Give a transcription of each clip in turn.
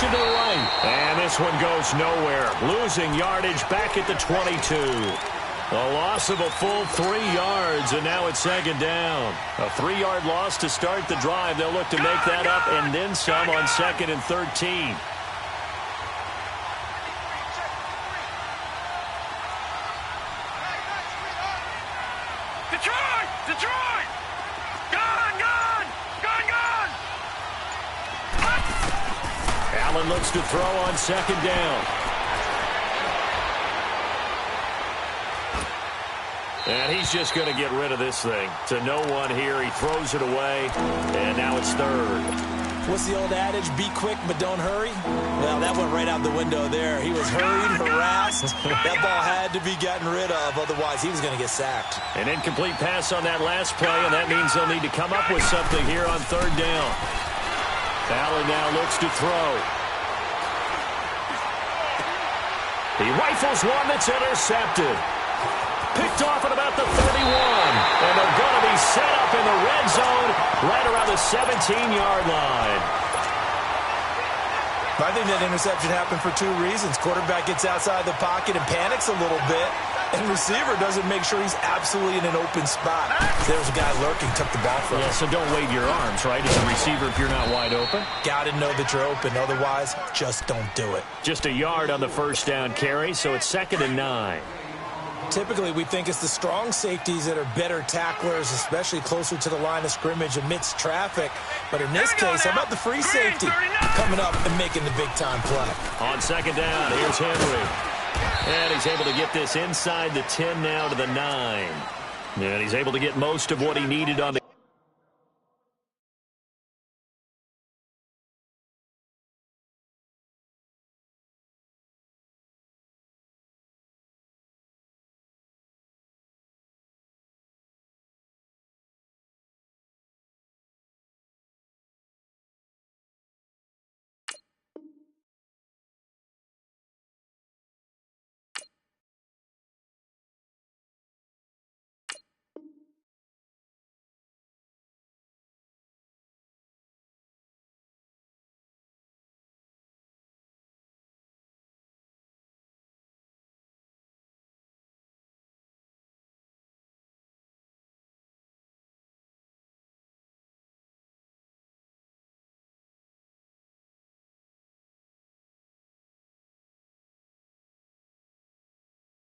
completion to the right. And this one goes nowhere. Losing yardage back at the 22. A loss of a full 3 yards, and now it's second down. A 3-yard loss to start the drive. They'll look to make that up and then some on 2nd and 13. Detroit! Gone! Allen looks to throw on 2nd down. And he's just going to get rid of this thing. To no one here. He throws it away, and now it's 3rd. What's the old adage? Be quick, but don't hurry? Well, that went right out the window there. He was hurried, harassed. That ball had to be gotten rid of. Otherwise, he was going to get sacked. An incomplete pass on that last play, and that means they'll need to come up with something here on 3rd down. Allen now looks to throw. He rifles one that's intercepted. Picked off at about the 31. And they're going to be set up in the red zone right around the 17-yard line. I think that interception happened for 2 reasons. Quarterback gets outside the pocket and panics a little bit. And receiver doesn't make sure he's absolutely in an open spot. There's a guy lurking, took the ball from him. Yeah, so don't wave your arms, right, as a receiver if you're not wide open. Got to know that you're open. Otherwise, just don't do it. Just a yard on the 1st down carry, so it's 2nd and 9. Typically, we think it's the strong safeties that are better tacklers, especially closer to the line of scrimmage amidst traffic. But in this case, how about the free safety coming up and making the big-time play? On 2nd down, here's Henry. And he's able to get this inside the 10 now to the 9. And he's able to get most of what he needed on the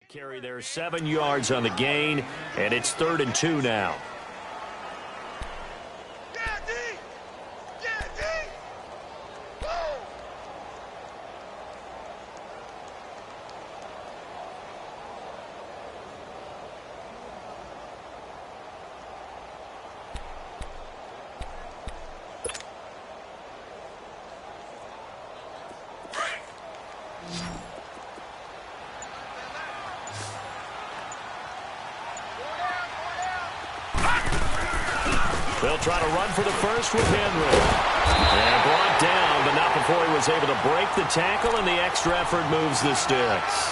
carry there, 7 yards on the gain, and it's 3rd and 2 now. They'll try to run for the first with Henry. And brought down, but not before he was able to break the tackle, and the extra effort moves the sticks.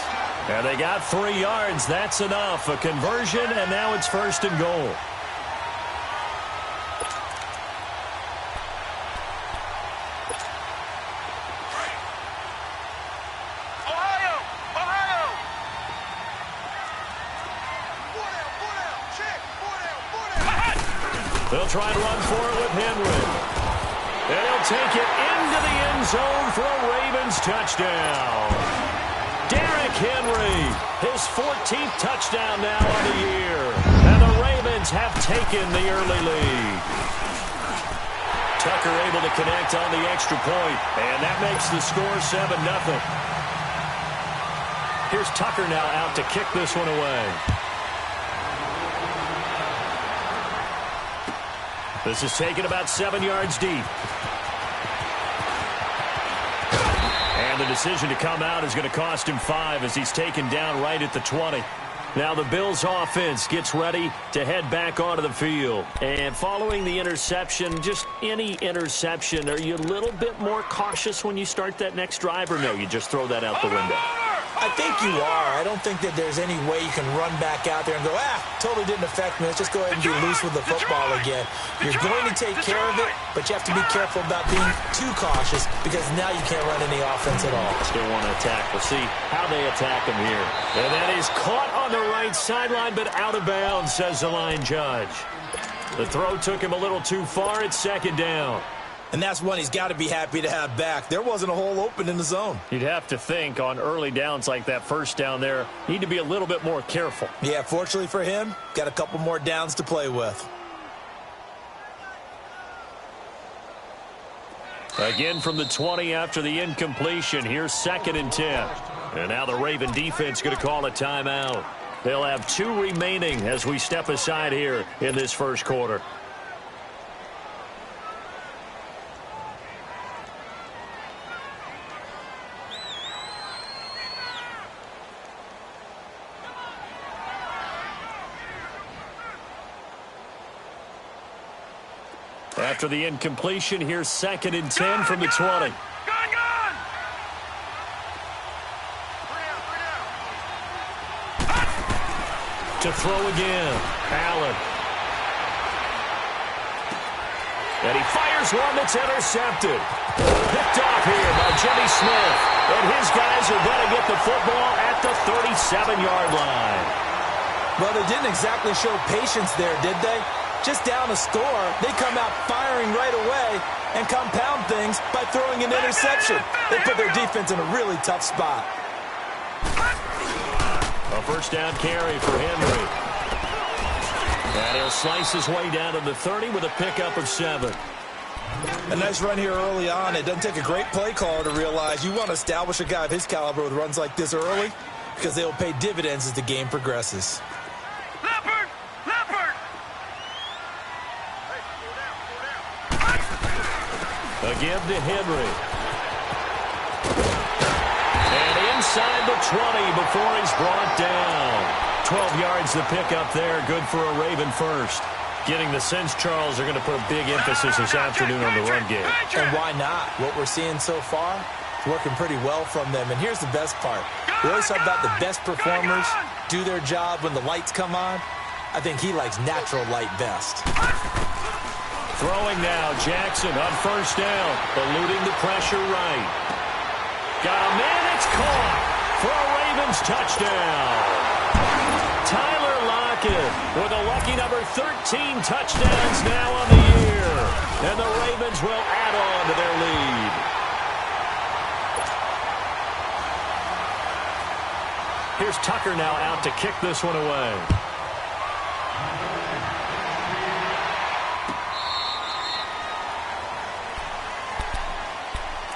And they got 3 yards. That's enough. A conversion, and now it's 1st and goal. They'll try to run for it with Henry. And he'll take it into the end zone for a Ravens touchdown. Derrick Henry, his 14th touchdown now on the year. And the Ravens have taken the early lead. Tucker able to connect on the extra point, and that makes the score 7-0. Here's Tucker now out to kick this one away. This is taken about 7 yards deep. And the decision to come out is going to cost him 5 as he's taken down right at the 20. Now the Bills offense gets ready to head back onto the field. And following the interception, just any interception, are you a little bit more cautious when you start that next drive, or no, you just throw that out the window? I think you are. I don't think that there's any way you can run back out there and go, totally didn't affect me. Let's just go ahead and be loose with the football again. You're going to take care of it, but you have to be careful about being too cautious because now you can't run any offense at all. Still want to attack. We'll see how they attack him here. And that is caught on the right sideline, but out of bounds, says the line judge. The throw took him a little too far. It's second down. And that's one he's got to be happy to have back. There wasn't a hole open in the zone. You'd have to think on early downs like that first down there, need to be a little bit more careful. Yeah, fortunately for him, got a couple more downs to play with. Again from the 20 after the incompletion. Here's 2nd and 10. And now the Raven defense going to call a timeout. They'll have 2 remaining as we step aside here in this first quarter. After the incompletion, here's 2nd and 10 from the 20. To throw again, Allen. And he fires one that's intercepted. Picked off here by Jimmy Smith. And his guys are going to get the football at the 37-yard line. Well, they didn't exactly show patience there, did they? Just down a score, they come out firing right away and compound things by throwing an interception. They put their defense in a really tough spot. A first down carry for Henry. And he'll slice his way down to the 30 with a pickup of 7. A nice run here early on. It doesn't take a great play caller to realize you want to establish a guy of his caliber with runs like this early because they will pay dividends as the game progresses. Again to Henry. And inside the 20 before he's brought down. 12 yards to pick up there. Good for a Raven first. Getting the sense, Charles, they're going to put a big emphasis this afternoon on the run game. And why not? What we're seeing so far is working pretty well from them. And here's the best part. We always talk about the best performers do their job when the lights come on. I think he likes natural light best. Throwing now, Jackson on first down, eluding the pressure right. Got a man, it's caught for a Ravens touchdown. Tyler Lockett with a lucky number 13 touchdowns now on the year. And the Ravens will add on to their lead. Here's Tucker now out to kick this one away.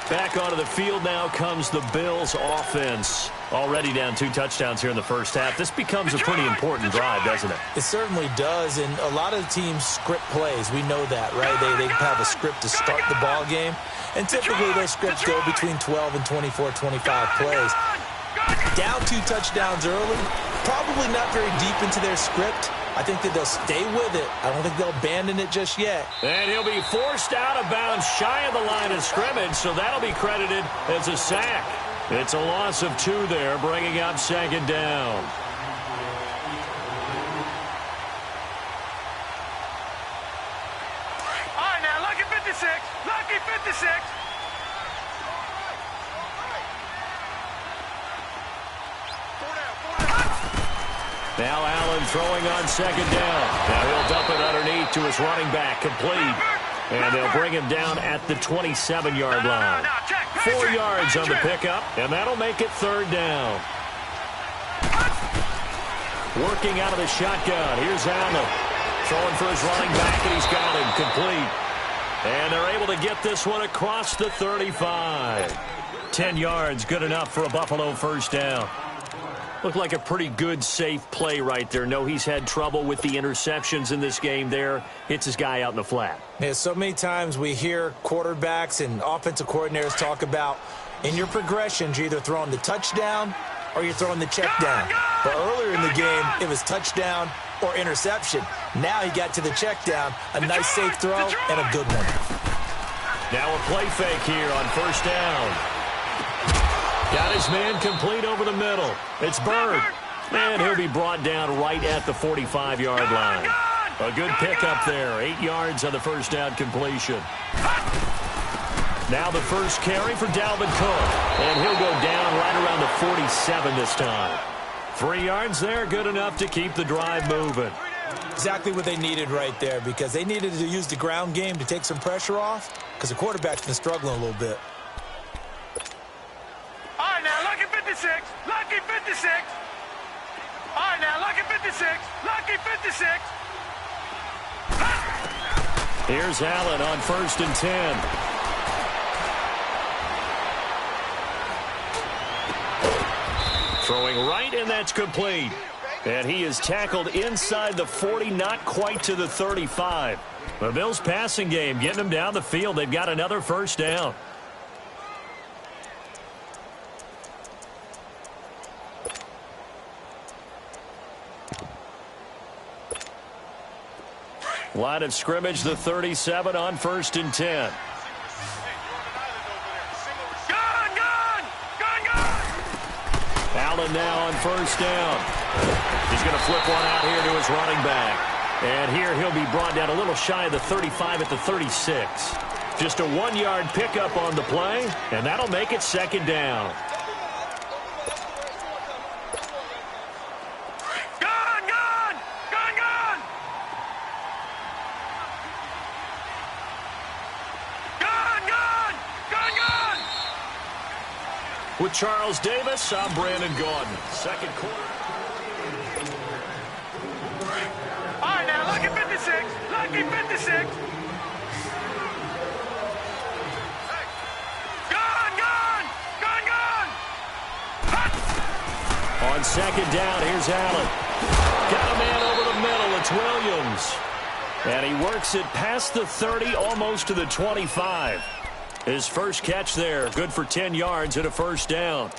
Back onto the field now comes the Bills offense. Already down 2 touchdowns here in the first half. This becomes a pretty important drive, doesn't it? It certainly does, and a lot of teams script plays. We know that, right? They have a script to start the ball game, and typically those scripts go between 12 and 24, 25 plays. Down 2 touchdowns early, probably not very deep into their script. I think that they'll stay with it. I don't think they'll abandon it just yet. And he'll be forced out of bounds shy of the line of scrimmage, so that'll be credited as a sack. It's a loss of 2 there, bringing up 2nd down. All right, now, lucky 56. Lucky 56. Now Allen throwing on 2nd down. Now he'll dump it underneath to his running back, complete. And they'll bring him down at the 27-yard line. 4 yards on the pickup, and that'll make it 3rd down. Working out of the shotgun. Here's Allen. Throwing for his running back, and he's got him complete. And they're able to get this one across the 35. 10 yards, good enough for a Buffalo first down. Looked like a pretty good, safe play right there. No, he's had trouble with the interceptions in this game there. Hits his guy out in the flat. Yeah, so many times we hear quarterbacks and offensive coordinators talk about in your progressions, you're either throwing the touchdown or you're throwing the check down. But earlier in the game, it was touchdown or interception. Now he got to the check down, a nice safe throw, and a good one. Now a play fake here on first down. Got Got his man complete over the middle. It's Bird. And he'll be brought down right at the 45-yard line. A good pickup there. 8 yards on the first down completion. Now the first carry for Dalvin Cook. And he'll go down right around the 47 this time. 3 yards there, good enough to keep the drive moving. Exactly what they needed right there, because they needed to use the ground game to take some pressure off, because the quarterback's been struggling a little bit. All right, now, lucky 56. Lucky 56. All right, now, lucky 56. Lucky 56. Here's Allen on 1st and 10. Throwing right, and that's complete. And he is tackled inside the 40, not quite to the 35. The Bills' passing game getting them down the field. They've got another first down. Line of scrimmage, the 37 on 1st and 10. Allen now on 1st down. He's going to flip one out here to his running back. And here he'll be brought down a little shy of the 35 at the 36. Just a 1-yard pickup on the play, and that'll make it 2nd down. With Charles Davis, I'm Brandon Gaudin. Second quarter. All right, now, lucky 56. Lucky 56. Gone. On 2nd down, here's Allen. Got a man over the middle. It's Williams. And he works it past the 30, almost to the 25. His first catch there, good for 10 yards and a first down.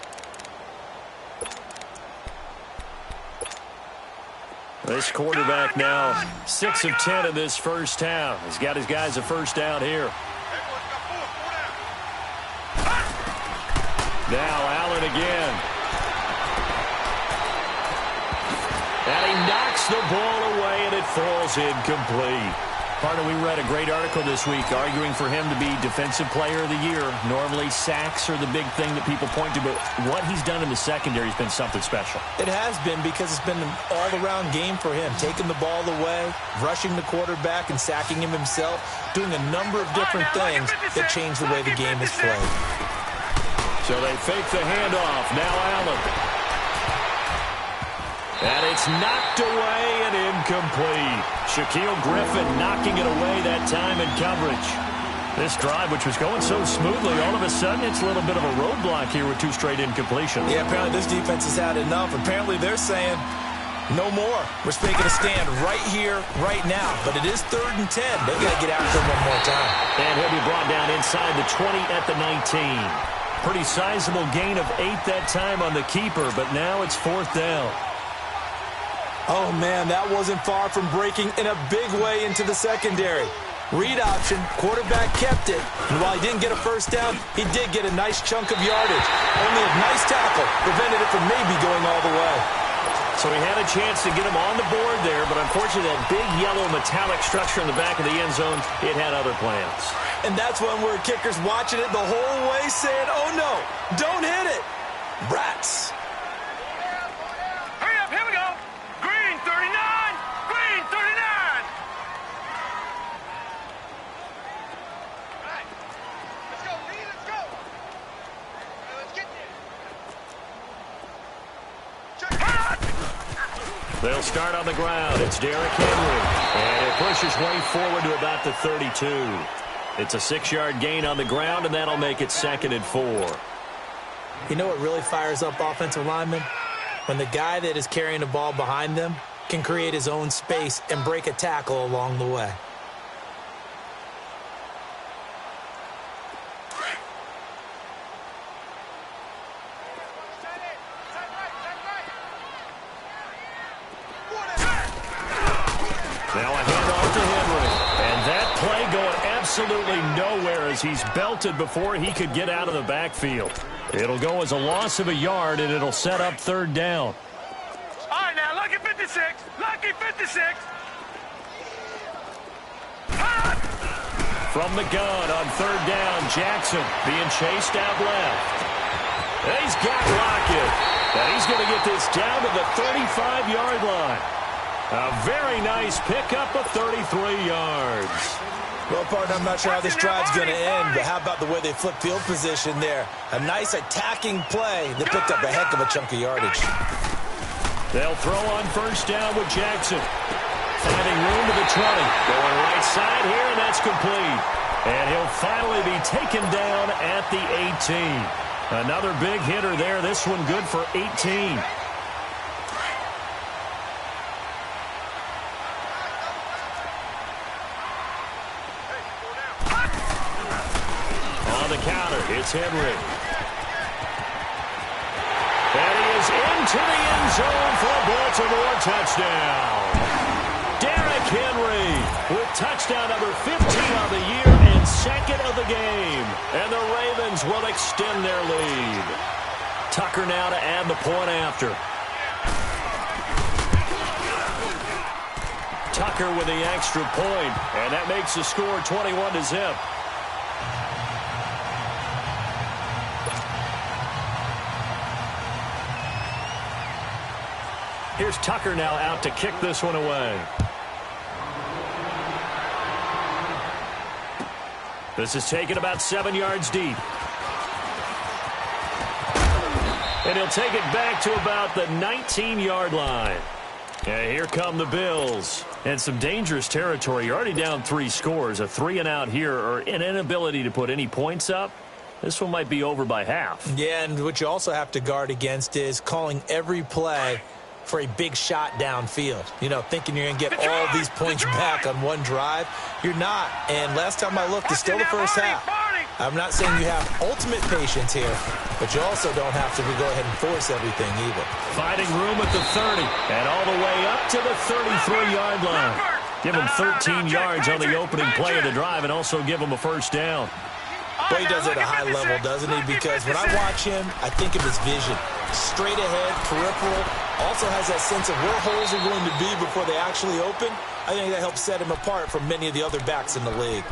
This quarterback now 6 of 10 in this first half. He's got his guys a first down here. Now Allen again. And he knocks the ball away, and it falls incomplete. Partner, we read a great article this week arguing for him to be Defensive Player of the Year. Normally, sacks are the big thing that people point to, but what he's done in the secondary has been something special. It has been, because it's been an all-around game for him, taking the ball away, rushing the quarterback, and sacking him himself, doing a number of different things that change the way the game is played. So they fake the handoff. Now Allen. And it's knocked away and incomplete. Shaquille Griffin knocking it away that time in coverage. This drive, which was going so smoothly, all of a sudden it's a little bit of a roadblock here with 2 straight incompletions. Yeah, apparently this defense has had enough. Apparently they're saying, no more. We're making a stand right here, right now. But it is 3rd and 10. They've got to get after him one more time. And he'll be brought down inside the 20 at the 19. Pretty sizable gain of 8 that time on the keeper, but now it's 4th down. Oh, man, that wasn't far from breaking in a big way into the secondary. Read option, quarterback kept it, and while he didn't get a first down, he did get a nice chunk of yardage. Only a nice tackle prevented it from maybe going all the way. So he had a chance to get him on the board there, but unfortunately that big yellow metallic structure in the back of the end zone, it had other plans. And that's when we're kickers watching it the whole way saying, oh, no, don't hit it. Rats. Hurry up, here we go. Green 39. Green 39. All right. Let's go, Lee. Let's go. Let's get there. They'll start on the ground. It's Derrick Henry. And it pushes way forward to about the 32. It's a 6-yard gain on the ground, and that'll make it 2nd and 4. You know what really fires up offensive linemen? When the guy that is carrying the ball behind them can create his own space and break a tackle along the way. Now a handoff to Henry. And that play going absolutely nowhere as he's belted before he could get out of the backfield. It'll go as a loss of a yard, and it'll set up third down. All right, now, lucky 56. Lucky 56. From the gun on third down, Jackson being chased out left. And he's got Lockett. And he's going to get this down to the 35-yard line. A very nice pickup of 33 yards. Well, partner, I'm not sure how this drive's going to end, but how about the way they flip field position there? A nice attacking play that picked up a heck of a chunk of yardage. They'll throw on first down with Jackson. Finding room to the 20. Going right side here, and that's complete. And he'll finally be taken down at the 18. Another big hitter there. This one good for 18. On the counter, it's Henry. And he is into the end zone for a Baltimore touchdown. Derrick Henry with touchdown number 15 on the year and second of the game. And the Ravens will extend their lead. Tucker now to add the point after. Tucker with the extra point, and that makes the score 21-0. Here's Tucker now out to kick this one away. This is taken about 7 yards deep. And he'll take it back to about the 19-yard line. Yeah, here come the Bills. And some dangerous territory. You're already down 3 scores. A 3-and-out here, or an inability to put any points up. This one might be over by half. Yeah, and what you also have to guard against is calling every play for a big shot downfield. You know, thinking you're going to get all these points back on one drive. You're not. And last time I looked, it's still the first half. I'm not saying you have ultimate patience here, but you also don't have to go ahead and force everything either. Finding room at the 30 and all the way up to the 33-yard line. Give him 13 yards on the opening play of the drive and also give him a first down. Well, he does it at a high level, doesn't he? Because when I watch him, I think of his vision. Straight ahead, peripheral. Also has that sense of where holes are going to be before they actually open. I think that helps set him apart from many of the other backs in the league.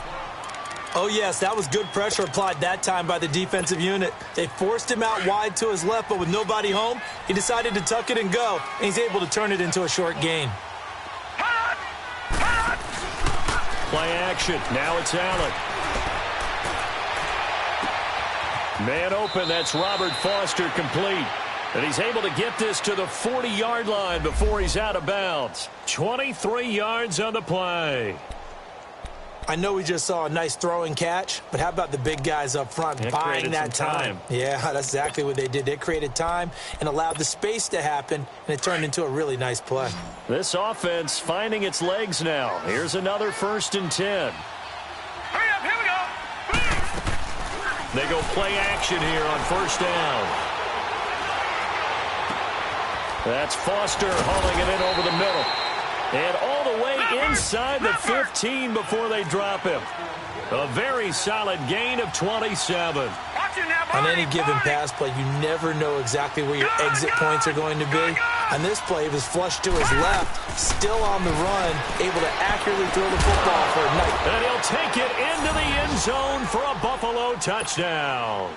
Oh, yes, that was good pressure applied that time by the defensive unit. They forced him out wide to his left, but with nobody home, he decided to tuck it and go, and he's able to turn it into a short gain. Play action. Now it's Allen. Man open, that's Robert Foster complete. And he's able to get this to the 40-yard line before he's out of bounds. 23 yards on the play. I know we just saw a nice throwing catch, but how about the big guys up front buying that time? Yeah, that's exactly what they did. They created time and allowed the space to happen, and it turned into a really nice play. This offense finding its legs now. Here's another 1st and 10. Hurry up, here we go. They go play action here on first down. That's Foster hauling it in over the middle. And all the way inside the 15 before they drop him. A very solid gain of 27. On any given pass play, you never know exactly where your exit points are going to be. On this play, it was flushed to his left, still on the run, able to accurately throw the football for a nice. And he'll take it into the end zone for a Buffalo touchdown.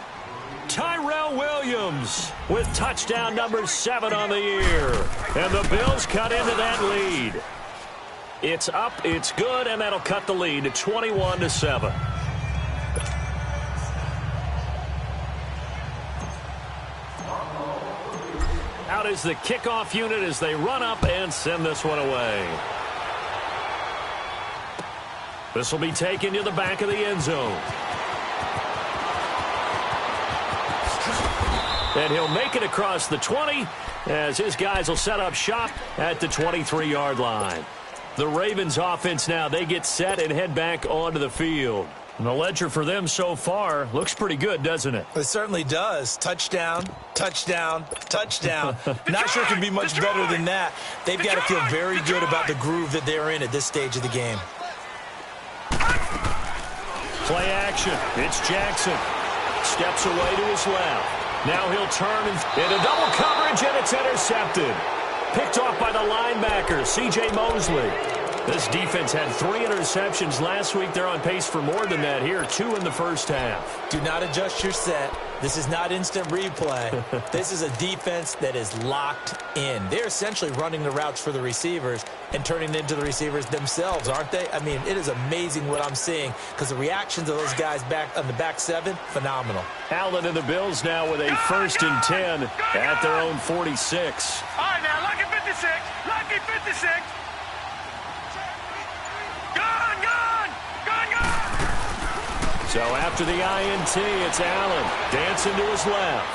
Tyrell Williams with touchdown number 7 on the year. And the Bills cut into that lead. It's up, it's good, and that'll cut the lead to 21-7. Out is the kickoff unit as they run up and send this one away. This will be taken to the back of the end zone. And he'll make it across the 20 as his guys will set up shop at the 23-yard line. The Ravens offense now, they get set and head back onto the field. And the ledger for them so far looks pretty good, doesn't it? It certainly does. Touchdown, touchdown, touchdown. Not sure it can be much better than that. They've got to feel very good about the groove that they're in at this stage of the game. Play action. It's Jackson. Steps away to his left. Now he'll turn into double coverage, and it's intercepted. Picked off by the linebacker, C.J. Mosley. This defense had 3 interceptions last week. They're on pace for more than that here, 2 in the first half. Do not adjust your set. This is not instant replay. This is a defense that is locked in. They're essentially running the routes for the receivers and turning it into the receivers themselves, aren't they? I mean, it is amazing what I'm seeing because the reactions of those guys back on the back 7, phenomenal. Allen and the Bills now with a 1st and 10 at their own 46. All right, now, lucky 56. Lucky 56. So after the INT, it's Allen dancing to his left.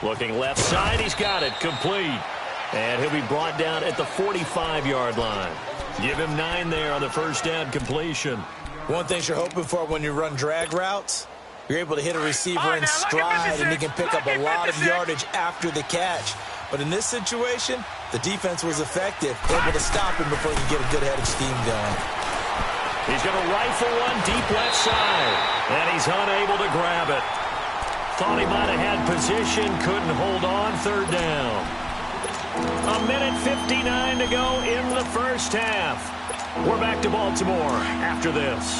Looking left side, he's got it, complete. And he'll be brought down at the 45-yard line. Give him 9 there on the first down completion. One thing you're hoping for when you run drag routes, you're able to hit a receiver in stride, and he can pick up a lot of yardage after the catch. But in this situation, the defense was effective, able to stop him before he could get a good head of steam going. He's going to rifle one deep left side, and he's unable to grab it. Thought he might have had position, couldn't hold on, 3rd down. 1:59 to go in the first half. We're back to Baltimore after this.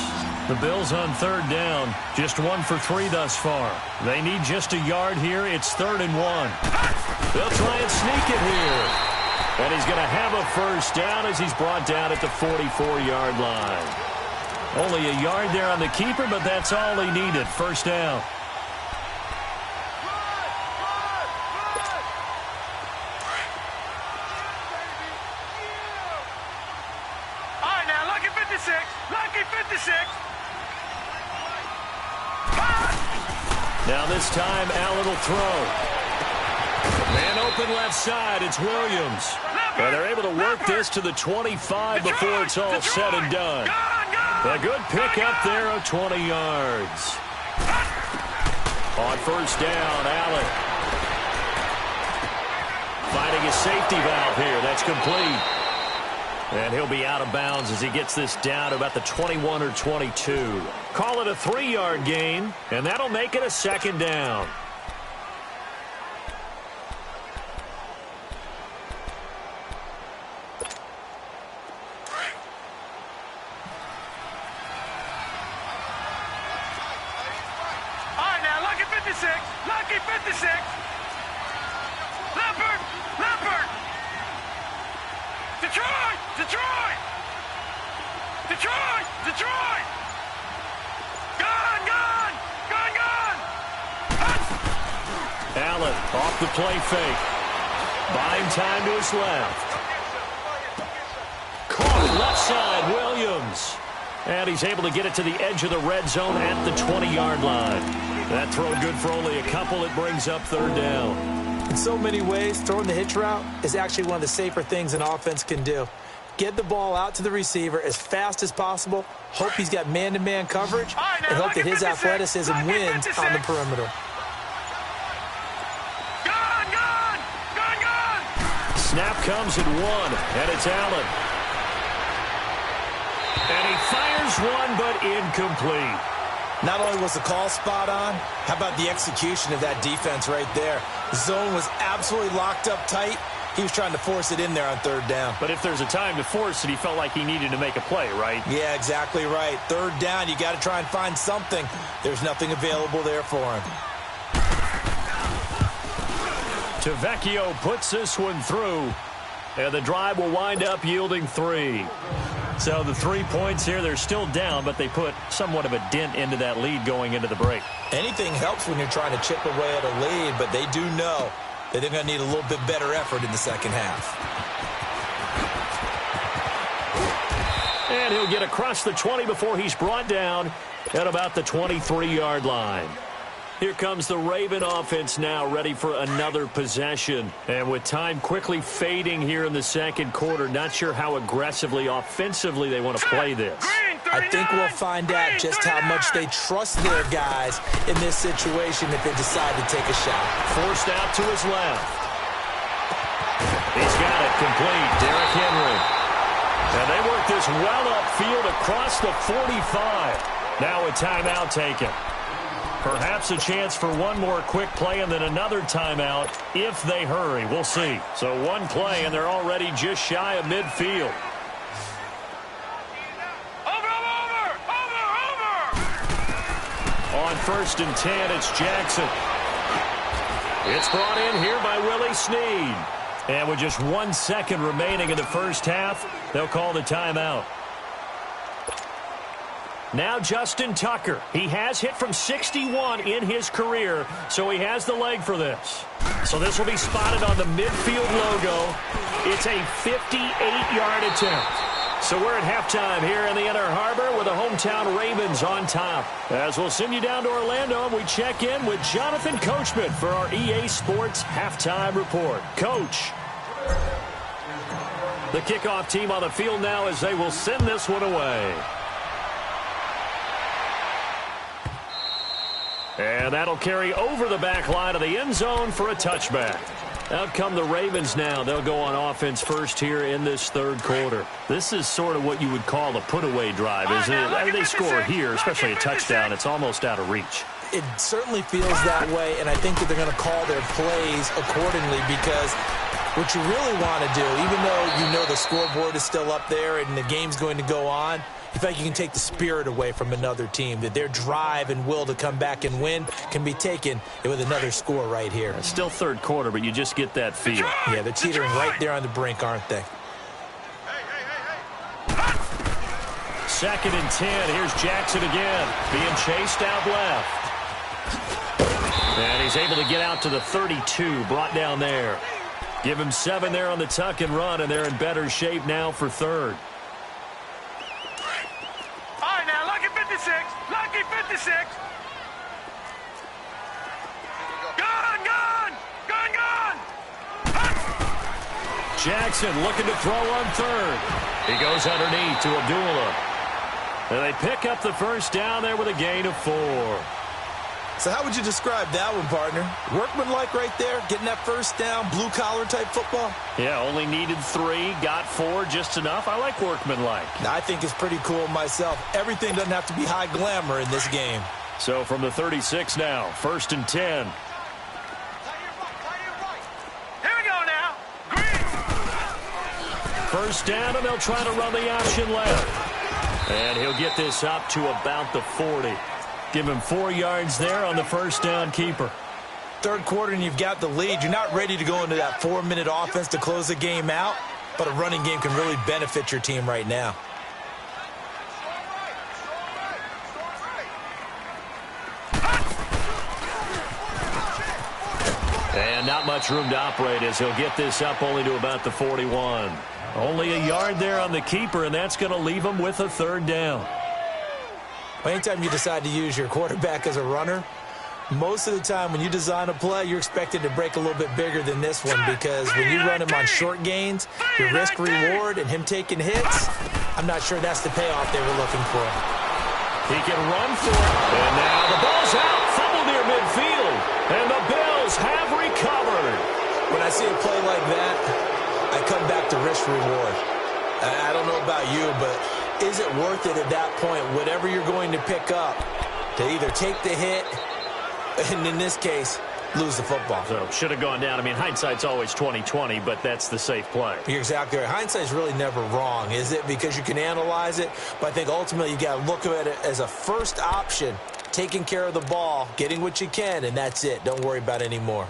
The Bills on 3rd down, just 1 for 3 thus far. They need just a yard here. It's 3rd and 1. They'll try and sneak it here. And he's going to have a first down as he's brought down at the 44-yard line. Only a yard there on the keeper, but that's all he needed. First down. All right, now, lucky 56. Lucky 56. Now this time, Allen will throw. Man open left side, it's Williams. And they're able to work this to the 25 before it's all said and done. A good pickup there of 20 yards. On first down, Allen. Finding his safety valve here, that's complete. And he'll be out of bounds as he gets this down to about the 21 or 22. Call it a 3-yard gain, and that'll make it a 2nd down. All right, now, lucky 56. Lucky 56. Leopard. Leopard. Detroit! Detroit! Detroit! Detroit! Gone! Gone! Gone! Gone! Allen off the play fake. Buying time to his left. Caught left side, Williams. And he's able to get it to the edge of the red zone at the 20-yard line. That throw good for only a couple. It brings up 3rd down. In so many ways, throwing the hitch route is actually one of the safer things an offense can do. Get the ball out to the receiver as fast as possible, hope he's got man-to-man coverage, and hope that his athleticism wins on the perimeter. Gone! Gone! Gone! Gone! Snap comes at 1, and it's Allen. And he fires one, but incomplete. Not only was the call spot on, how about the execution of that defense right there? The zone was absolutely locked up tight. He was trying to force it in there on 3rd down. But if there's a time to force it, he felt like he needed to make a play, right? Yeah, exactly right. 3rd down, you got to try and find something. There's nothing available there for him. Tavecchio puts this one through, and the drive will wind up yielding 3. So the 3 points here, they're still down, but they put somewhat of a dent into that lead going into the break. Anything helps when you're trying to chip away at a lead, but they do know that they're going to need a little bit better effort in the second half. And he'll get across the 20 before he's brought down at about the 23-yard line. Here comes the Raven offense now, ready for another possession. And with time quickly fading here in the second quarter, not sure how aggressively, offensively they want to play this. I think we'll find out just how much they trust their guys in this situation if they decide to take a shot. Forced out to his left. He's got it complete. Derrick Henry. And they work this well upfield across the 45. Now a timeout taken. Perhaps a chance for one more quick play and then another timeout if they hurry. We'll see. So one play, and they're already just shy of midfield. On 1st and 10, it's Jackson. It's brought in here by Willie Snead. And with just 1 second remaining in the first half, they'll call the timeout. Now Justin Tucker. He has hit from 61 in his career, so he has the leg for this. So this will be spotted on the midfield logo. It's a 58-yard attempt. So we're at halftime here in the Inner Harbor with the hometown Ravens on top. As we'll send you down to Orlando, and we check in with Jonathan Coachman for our EA Sports Halftime Report. Coach. The kickoff team on the field now as they will send this one away. And that'll carry over the back line of the end zone for a touchback. Out come the Ravens now. They'll go on offense first here in this third quarter. This is sort of what you would call a put-away drive, isn't it? I mean, they score here, especially a touchdown. It's almost out of reach. It certainly feels that way, and I think that they're going to call their plays accordingly because what you really want to do, even though you know the scoreboard is still up there and the game's going to go on, you feel like you can take the spirit away from another team, that their drive and will to come back and win can be taken with another score right here. It's still third quarter, but you just get that feel. Yeah, they're teetering right there on the brink, aren't they? 2nd and 10. Here's Jackson again, being chased out left. And he's able to get out to the 32, brought down there. Give him 7 there on the tuck and run, and they're in better shape now for third. Lucky 56. Gun. Jackson looking to throw on third. He goes underneath to Abdullah. And they pick up the first down there with a gain of 4. So how would you describe that one, partner? Workmanlike right there, getting that first down, blue-collar type football? Yeah, only needed 3, got 4, just enough. I like workmanlike. I think it's pretty cool myself. Everything doesn't have to be high glamour in this game. So from the 36 now, 1st and 10. Here we go now. Green. First down, and they'll try to run the option left. And he'll get this up to about the 40. Give him 4 yards there on the first down keeper. Third quarter and you've got the lead. You're not ready to go into that 4-minute offense to close the game out, but a running game can really benefit your team right now. And not much room to operate as he'll get this up only to about the 41. Only a yard there on the keeper, and that's going to leave him with a third down. Anytime you decide to use your quarterback as a runner, most of the time when you design a play, you're expected to break a little bit bigger than this one because when you run him on short gains, your risk-reward and him taking hits, I'm not sure that's the payoff they were looking for. He can run for it. And now the ball's out. Fumble near midfield. And the Bills have recovered. When I see a play like that, I come back to risk-reward. I don't know about you, but is it worth it at that point, whatever you're going to pick up, to either take the hit, and in this case, lose the football? So should have gone down. I mean, hindsight's always 20/20, but that's the safe play. You're exactly right. Hindsight's really never wrong, is it? Because you can analyze it, but I think ultimately you got to look at it as a first option, taking care of the ball, getting what you can, and that's it. Don't worry about any more.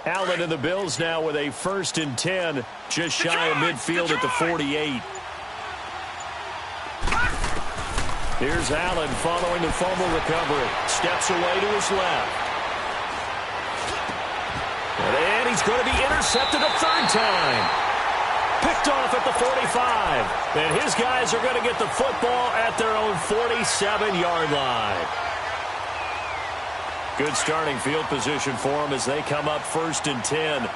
Allen and the Bills now with a 1st and 10, just shy of midfield at the 48. Here's Allen following the fumble recovery. Steps away to his left. And he's going to be intercepted a third time. Picked off at the 45. And his guys are going to get the football at their own 47-yard line. Good starting field position for them as they come up 1st and 10. Over.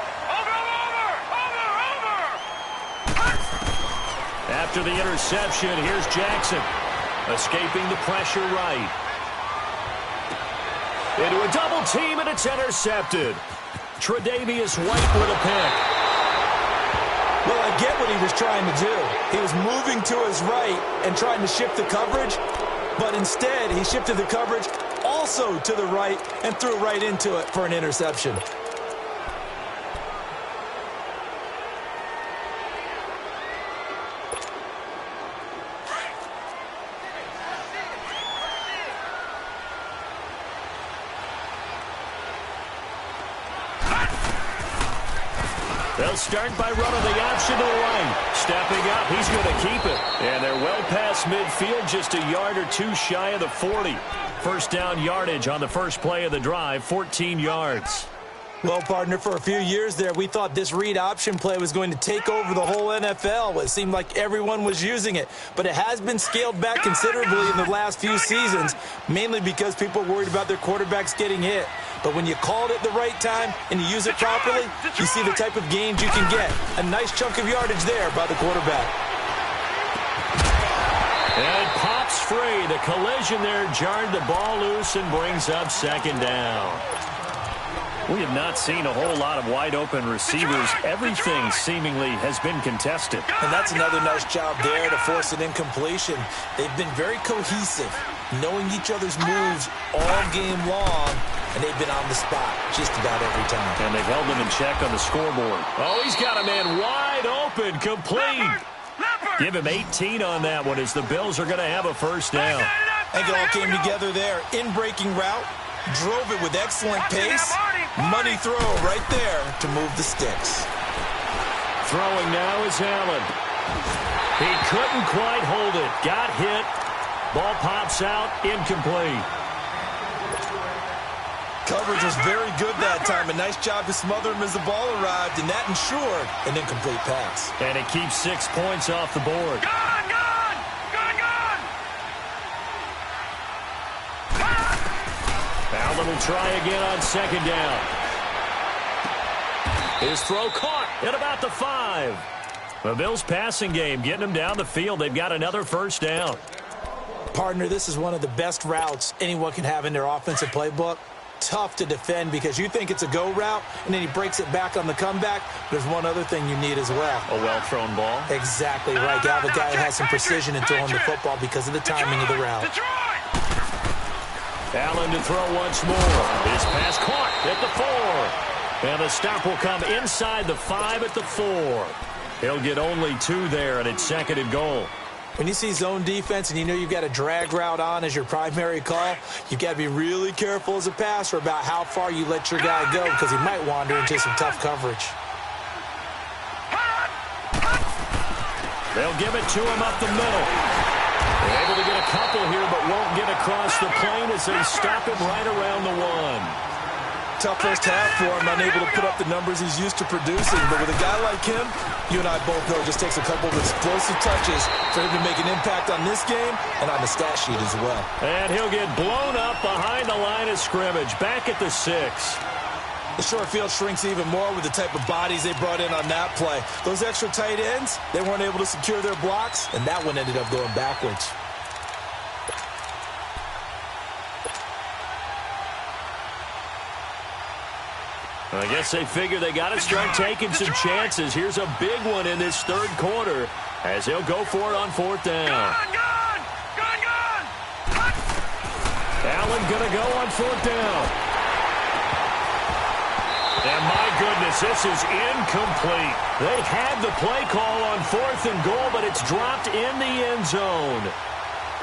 After the interception, here's Jackson. Escaping the pressure right. Into a double team, and it's intercepted. Tre'Davious White with a pick. Well, I get what he was trying to do. He was moving to his right and trying to shift the coverage, but instead he shifted the coverage also to the right and threw right into it for an interception. They'll start by running the option to the right. Stepping up, he's going to keep it. And they're well past midfield, just a yard or two shy of the 40. First down yardage on the first play of the drive, 14 yards. Well, partner, for a few years there, we thought this read option play was going to take over the whole NFL. It seemed like everyone was using it, but it has been scaled back considerably in the last few seasons, mainly because people are worried about their quarterbacks getting hit. But when you call it at the right time and you use it properly, you see the type of gains you can get. A nice chunk of yardage there by the quarterback. And it pops free. The collision there jarred the ball loose and brings up second down. We have not seen a whole lot of wide-open receivers. Everything seemingly has been contested. And that's another nice job there to force an incompletion. They've been very cohesive, knowing each other's moves all game long, and they've been on the spot just about every time. And they've held them in check on the scoreboard. Oh, he's got a man wide open, complete. Give him 18 on that one as the Bills are going to have a first down. I think it all came together there. In-breaking route, drove it with excellent pace. Money throw right there to move the sticks. Throwing now is Allen. He couldn't quite hold it. Got hit. Ball pops out, incomplete. Coverage was very good that time. A nice job to smother him as the ball arrived, and that ensured an incomplete pass. And it keeps 6 points off the board. Gone! Allen will try again on second down. His throw caught at about the 5. The Bills' passing game getting them down the field. They've got another first down. Partner, this is one of the best routes anyone can have in their offensive playbook. Tough to defend because you think it's a go route, and then he breaks it back on the comeback. There's one other thing you need as well. A well-thrown ball? Exactly right. You have a guy that has some precision in throwing the football because of the timing of the route. Allen to throw once more. His pass caught at the 4. And the stop will come inside the 5 at the 4. He'll get only 2 there, and it's second and goal. When you see zone defense and you know you've got a drag route on as your primary call, you've got to be really careful as a passer about how far you let your guy go because he might wander into some tough coverage. They'll give it to him up the middle. They're able to get a couple here, but won't get across the plane as they stop him right around the 1. Tough first half for him, unable to put up the numbers he's used to producing. But with a guy like him, you and I both know it just takes a couple of explosive touches for him to make an impact on this game and on the stat sheet as well. And he'll get blown up behind the line of scrimmage, back at the 6. The short field shrinks even more with the type of bodies they brought in on that play. Those extra tight ends, they weren't able to secure their blocks, and that one ended up going backwards. I guess they figure they got to start taking some chances. Here's a big one in this third quarter as he'll go for it on 4th down. Gone! Allen going to go on 4th down. And my goodness, this is incomplete. They had the play call on 4th and goal, but it's dropped in the end zone.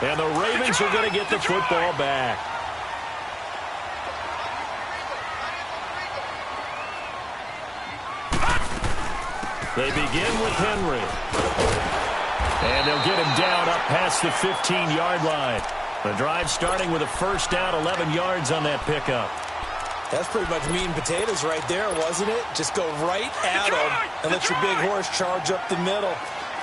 And the Ravens are going to get the football back. They begin with Henry. And they'll get him down up past the 15-yard line. The drive starting with a first down, 11 yards on that pickup. That's pretty much meat and potatoes right there, wasn't it? Just go right at him and let your big horse charge up the middle.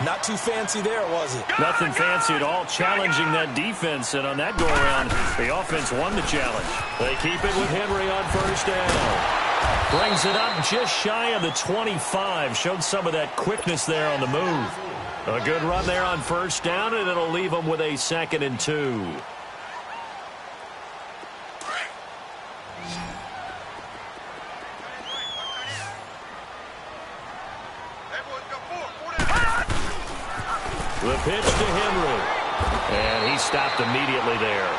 Not too fancy there, was it? Nothing fancy at all, challenging that defense. And on that go-around, the offense won the challenge. They keep it with Henry on first down. Brings it up just shy of the 25. Showed some of that quickness there on the move. A good run there on first down, and it'll leave them with a 2nd and 2. The pitch to Henry. And he stopped immediately there.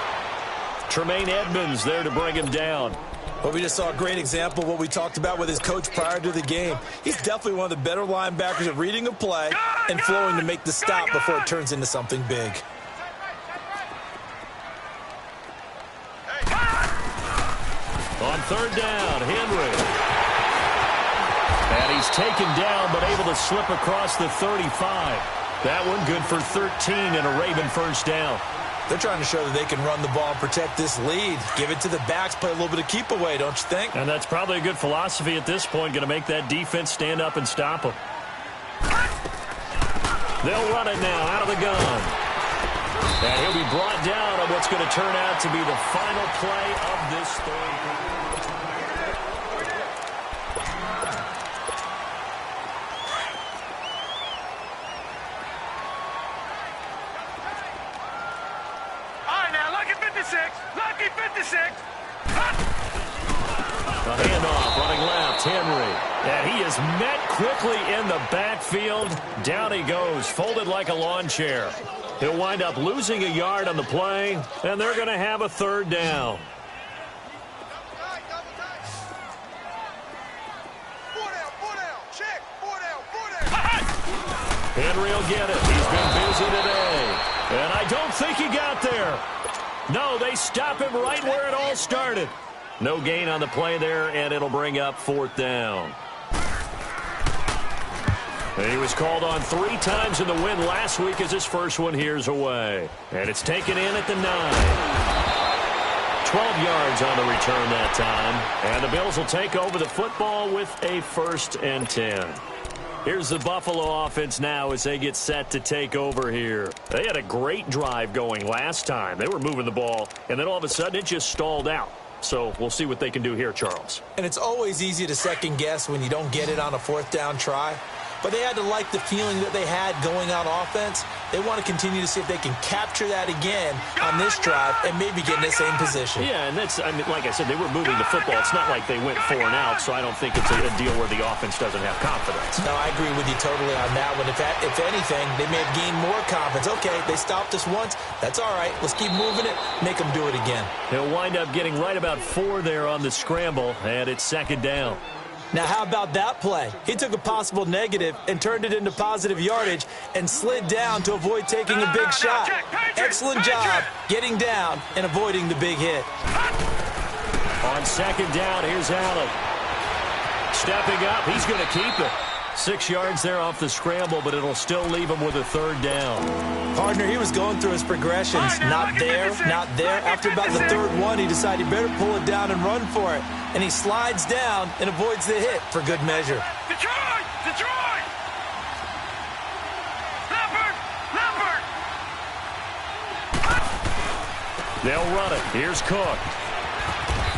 Tremaine Edmonds there to bring him down. Well, we just saw a great example of what we talked about with his coach prior to the game. He's definitely one of the better linebackers at reading a play and flowing to make the stop before it turns into something big. On third down, Henry. And he's taken down but able to slip across the 35. That one good for 13 and a Raven first down. They're trying to show that they can run the ball and protect this lead. Give it to the backs, play a little bit of keep away, don't you think? And that's probably a good philosophy at this point, going to make that defense stand up and stop them. They'll run it now out of the gun. And he'll be brought down on what's going to turn out to be the final play of this third quarter. Lucky 56. A handoff, running left, Henry. And he is met quickly in the backfield. Down he goes, folded like a lawn chair. He'll wind up losing a yard on the play, and they're going to have a third down. Henry will get it. He's been busy today. And I don't think he got there. No, they stop him right where it all started. No gain on the play there, and it'll bring up fourth down. And he was called on 3 times in the win last week as his first one here's away. And it's taken in at the 9. 12 yards on the return that time. And the Bills will take over the football with a 1st and 10. Here's the Buffalo offense now as they get set to take over here. They had a great drive going last time. They were moving the ball, and then all of a sudden it just stalled out. So we'll see what they can do here, Charles. And it's always easy to second guess when you don't get it on a 4th down try. But they had to like the feeling that they had going on offense. They want to continue to see if they can capture that again on this drive and maybe get in the same position. Yeah, and that's, I mean, like I said, they were moving the football. It's not like they went 4 and out, so I don't think it's a deal where the offense doesn't have confidence. No, I agree with you totally on that one. If anything, they may have gained more confidence. Okay, they stopped us once. That's all right. Let's keep moving it, make them do it again. He'll wind up getting right about 4 there on the scramble, and it's 2nd down. Now, how about that play? He took a possible negative and turned it into positive yardage and slid down to avoid taking a big shot. Excellent job getting down and avoiding the big hit. On 2nd down, here's Allen. Stepping up, he's going to keep it. 6 yards there off the scramble, but it'll still leave him with a 3rd down. Partner, he was going through his progressions. Not there, not there. After about the 3rd one, he decided he better pull it down and run for it. And he slides down and avoids the hit for good measure. Detroit! Detroit! Leopard! Leopard! They'll run it. Here's Cook.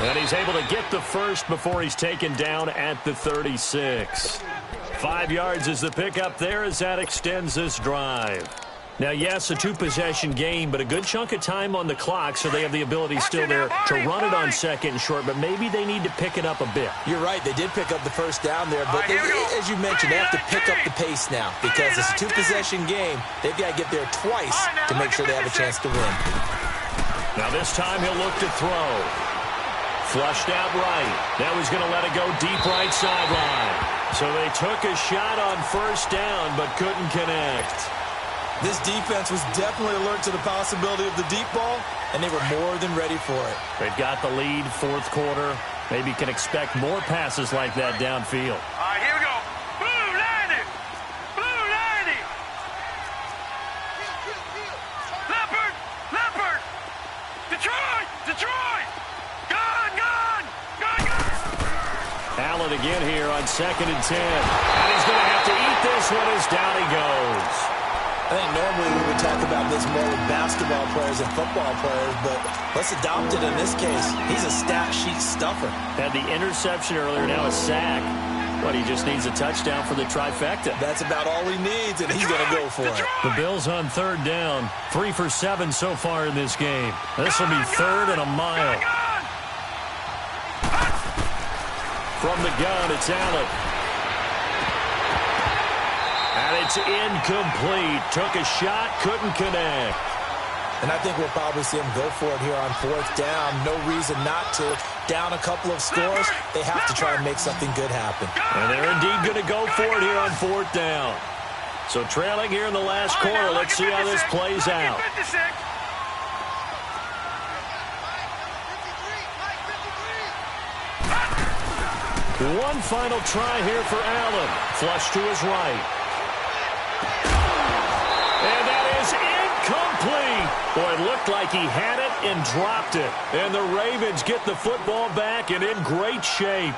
And he's able to get the first before he's taken down at the 36. 5 yards is the pickup there as that extends this drive. Now, yes, a 2-possession game, but a good chunk of time on the clock, so they have the ability still there to run it on 2nd and short, but maybe they need to pick it up a bit. You're right. They did pick up the 1st down there, but they, as you mentioned, they have to pick up the pace now because it's a 2-possession game. They've got to get there twice to make sure they have a chance to win. Now, this time he'll look to throw. Flushed out right. That was going to let it go deep right sideline. So they took a shot on 1st down, but couldn't connect. This defense was definitely alert to the possibility of the deep ball, and they were more than ready for it. They've got the lead, 4th quarter. Maybe can expect more passes like that downfield. All right, here we go. Blue 90! Blue 90! Leopard! Leopard! Detroit! Detroit! Gun! Gun! Gun! Gun! Allen again here on 2nd and 10. And he's going to have to eat this one as down he goes. I think normally we would talk about this more with basketball players and football players, but let's adopt it in this case. He's a stat sheet stuffer. Had the interception earlier, now a sack. But he just needs a touchdown for the trifecta. That's about all he needs, and he's going to go for it. The Bills on 3rd down. 3 for 7 so far in this game. This will be 3rd and a mile. From the gun, it's Allen. And it's incomplete. Took a shot, couldn't connect. And I think we'll probably see them go for it here on fourth down. No reason not to. Down a couple of scores, they have to try and make something good happen. And they're indeed going to go for it here on fourth down. So trailing here in the last quarter, let's see how this plays out. One final try here for Allen. Flush to his right. And that is incomplete. Boy, it looked like he had it and dropped it. And the Ravens get the football back and in great shape.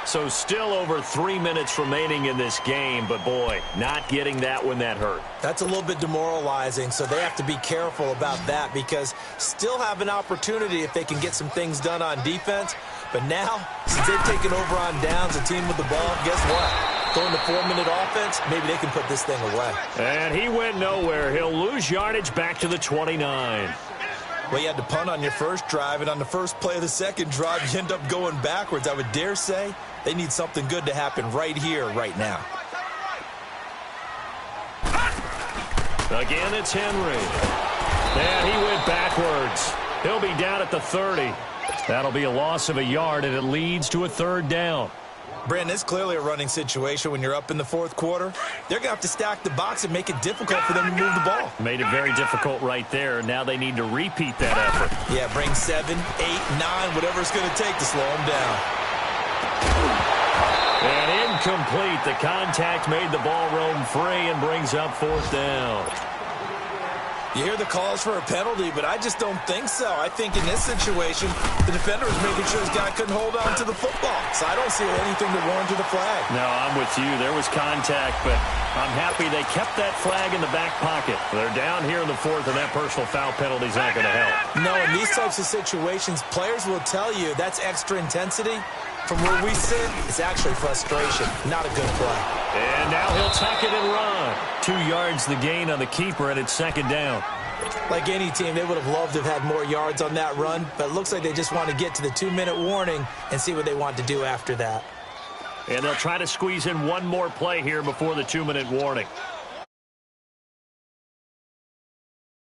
So still over 3 minutes remaining in this game, but boy, not getting that when that hurt. That's a little bit demoralizing, so they have to be careful about that because still have an opportunity if they can get some things done on defense. But now, since they've taken over on downs, a team with the ball, guess what? Going to 4-minute offense, maybe they can put this thing away. And he went nowhere. He'll lose yardage back to the 29. Well, you had to punt on your first drive, and on the first play of the second drive, you end up going backwards. I would dare say they need something good to happen right here, right now. Again, it's Henry. And he went backwards. He'll be down at the 30. That'll be a loss of a yard, and it leads to a third down. Brandon, it's clearly a running situation when you're up in the fourth quarter. They're going to have to stack the box and make it difficult for them to move the ball. Made it very difficult right there. Now they need to repeat that effort. Yeah, bring 7, 8, 9, whatever it's going to take to slow them down. And incomplete. The contact made the ball roam free and brings up fourth down. You hear the calls for a penalty, but I just don't think so. I think in this situation, the defender was making sure his guy couldn't hold on to the football. So I don't see anything that warranted the flag. No, I'm with you. There was contact, but I'm happy they kept that flag in the back pocket. They're down here in the fourth, and that personal foul penalty is not going to help. No, in these types of situations, players will tell you that's extra intensity. From where we sit, it's actually frustration, not a good play. And now he'll tuck it and run. 2 yards the gain on the keeper, and it's second down. Like any team, they would have loved to have had more yards on that run, but it looks like they just want to get to the 2-minute warning and see what they want to do after that. And they'll try to squeeze in one more play here before the 2-minute warning.